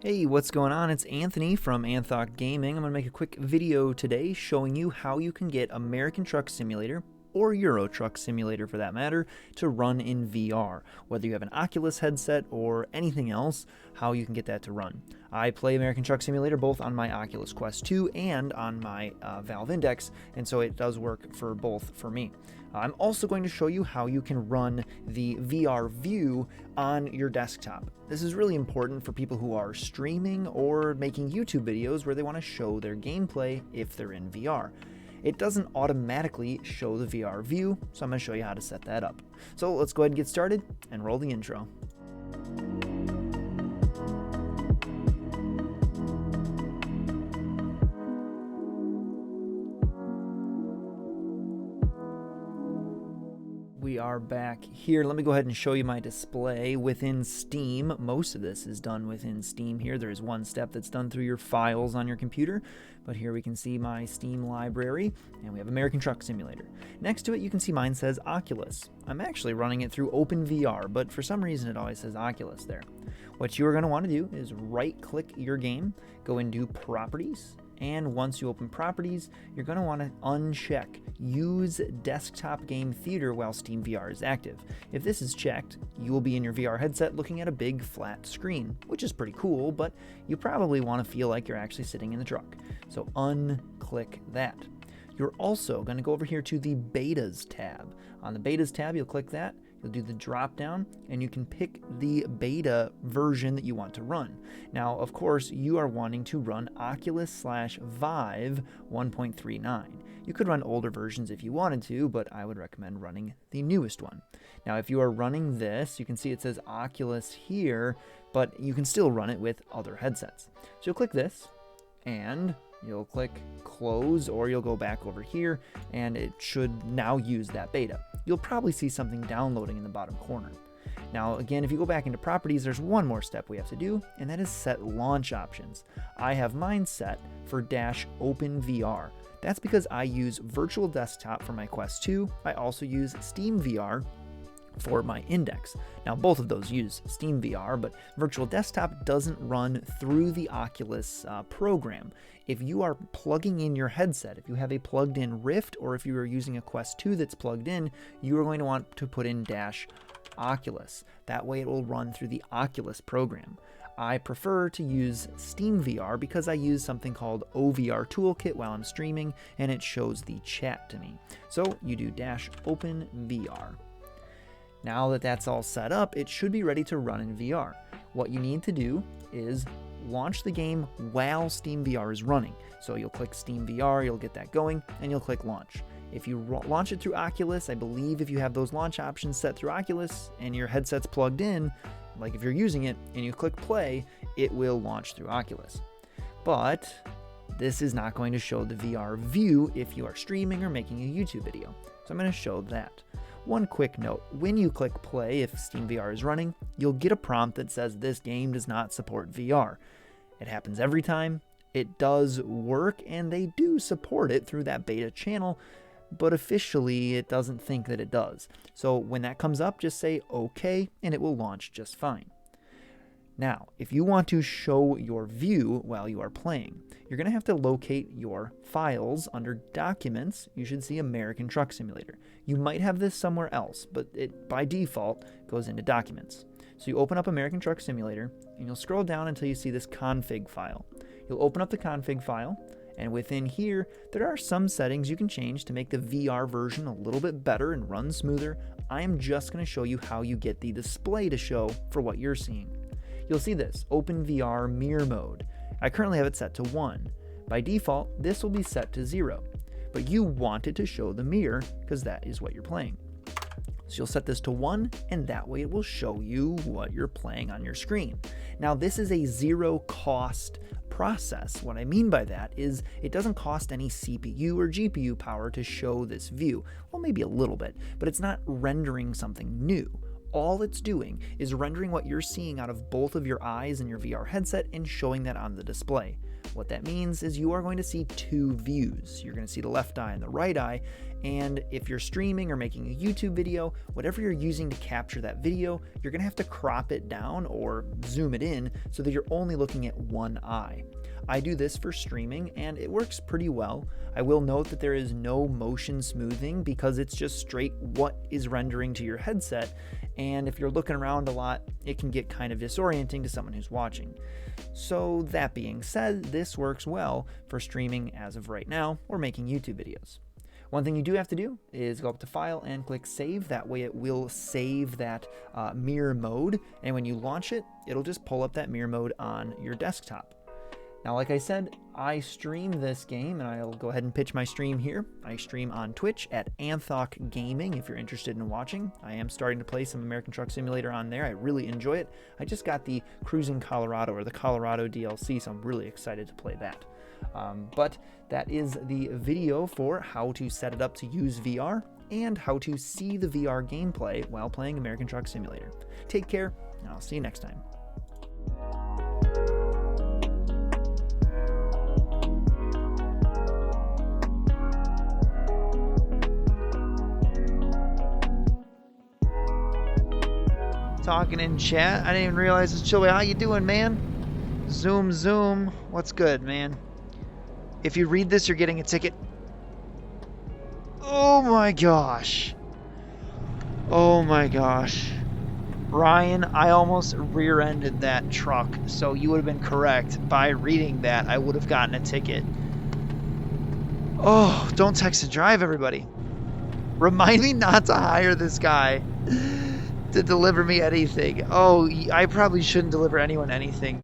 Hey, what's going on? It's Anthony from Anthok Gaming. I'm going to make a quick video today showing you how you can get American Truck Simulator, or Euro Truck Simulator for that matter, to run in VR. Whether you have an Oculus headset or anything else, how you can get that to run. I play American Truck Simulator both on my Oculus Quest 2 and on my Valve Index, and so it does work for both for me. I'm also going to show you how you can run the VR view on your desktop. This is really important for people who are streaming or making YouTube videos where they want to show their gameplay if they're in VR. It doesn't automatically show the VR view, so I'm going to show you how to set that up. So let's go ahead and get started and roll the intro. We are back here. Let me go ahead and show you my display within Steam. Most of this is done within Steam here. There is one step that's done through your files on your computer, but here we can see my Steam library, and we have American Truck Simulator. Next to it, you can see mine says Oculus. I'm actually running it through OpenVR, but for some reason it always says Oculus there. What you are going to want to do is right-click your game, go into Properties, and once you open Properties, you're going to want to uncheck Use Desktop Game Theater while Steam VR is active. If this is checked, you will be in your VR headset looking at a big flat screen, which is pretty cool, but you probably want to feel like you're actually sitting in the truck. So unclick that. You're also going to go over here to the Betas tab. On the Betas tab, you'll click that. You'll do the drop down and you can pick the beta version that you want to run. Now, of course, you are wanting to run Oculus/Vive 1.39. You could run older versions if you wanted to, but I would recommend running the newest one. Now, if you are running this, you can see it says Oculus here, but you can still run it with other headsets. So you'll click this and you'll click close, or you'll go back over here and it should now use that beta. You'll probably see something downloading in the bottom corner. Now again, if you go back into properties, there's one more step we have to do, and that is set launch options. I have mine set for -OpenVR. That's because I use Virtual Desktop for my Quest 2. I also use Steam VR for my Index. Now both of those use Steam VR, but Virtual Desktop doesn't run through the Oculus program. If you are plugging in your headset, if you have a plugged in Rift, or if you are using a Quest 2 that's plugged in, you are going to want to put in -Oculus. That way it will run through the Oculus program. I prefer to use Steam VR because I use something called OVR Toolkit while I'm streaming, and it shows the chat to me. So you do -OpenVR. Now that that's all set up, it should be ready to run in VR. What you need to do is launch the game while Steam VR is running. So you'll click Steam VR, you'll get that going, and you'll click launch. If you launch it through Oculus, I believe if you have those launch options set through Oculus and your headset's plugged in, like if you're using it and you click play, it will launch through Oculus. But this is not going to show the VR view if you are streaming or making a YouTube video. So I'm going to show that. One quick note, when you click play, if Steam VR is running, you'll get a prompt that says this game does not support VR. It happens every time. It does work, and they do support it through that beta channel, but officially it doesn't think that it does. So when that comes up, just say OK, and it will launch just fine. Now, if you want to show your view while you are playing, you're going to have to locate your files under Documents. You should see American Truck Simulator. You might have this somewhere else, but it by default goes into Documents. So you open up American Truck Simulator, and you'll scroll down until you see this config file. You'll open up the config file, and within here, there are some settings you can change to make the VR version a little bit better and run smoother. I am just going to show you how you get the display to show for what you're seeing. You'll see this, OpenVR Mirror Mode. I currently have it set to 1. By default, this will be set to 0, but you want it to show the mirror because that is what you're playing. So you'll set this to 1, and that way it will show you what you're playing on your screen. Now this is a zero cost process. What I mean by that is it doesn't cost any CPU or GPU power to show this view. Well, maybe a little bit, but it's not rendering something new. all it's doing is rendering what you're seeing out of both of your eyes in your VR headset and showing that on the display. What that means is you are going to see two views. You're going to see the left eye and the right eye, and if you're streaming or making a YouTube video, whatever you're using to capture that video, you're going to have to crop it down or zoom it in so that you're only looking at one eye. I do this for streaming and it works pretty well. I will note that there is no motion smoothing because it's just straight what is rendering to your headset, and if you're looking around a lot, it can get kind of disorienting to someone who's watching. So that being said, this works well for streaming as of right now or making YouTube videos. One thing you do have to do is go up to File and click Save. That way it will save that mirror mode, and when you launch it, it'll just pull up that mirror mode on your desktop. Now, like I said, I stream this game, and I'll go ahead and pitch my stream here. I stream on Twitch at Anthok Gaming if you're interested in watching. I am starting to play some American Truck Simulator on there. I really enjoy it. I just got the Cruising Colorado or the Colorado DLC, so I'm really excited to play that. But that is the video for how to set it up to use VR and how to see the VR gameplay while playing American Truck Simulator. Take care, and I'll see you next time. Talking in chat. I didn't even realize it's Chili. How you doing, man? Zoom. What's good, man? If you read this, you're getting a ticket. Oh my gosh. Oh my gosh. Ryan, I almost rear-ended that truck, so you would have been correct. By reading that, I would have gotten a ticket. Oh, don't text and drive, everybody. Remind me not to hire this guy to deliver me anything. Oh, I probably shouldn't deliver anyone anything.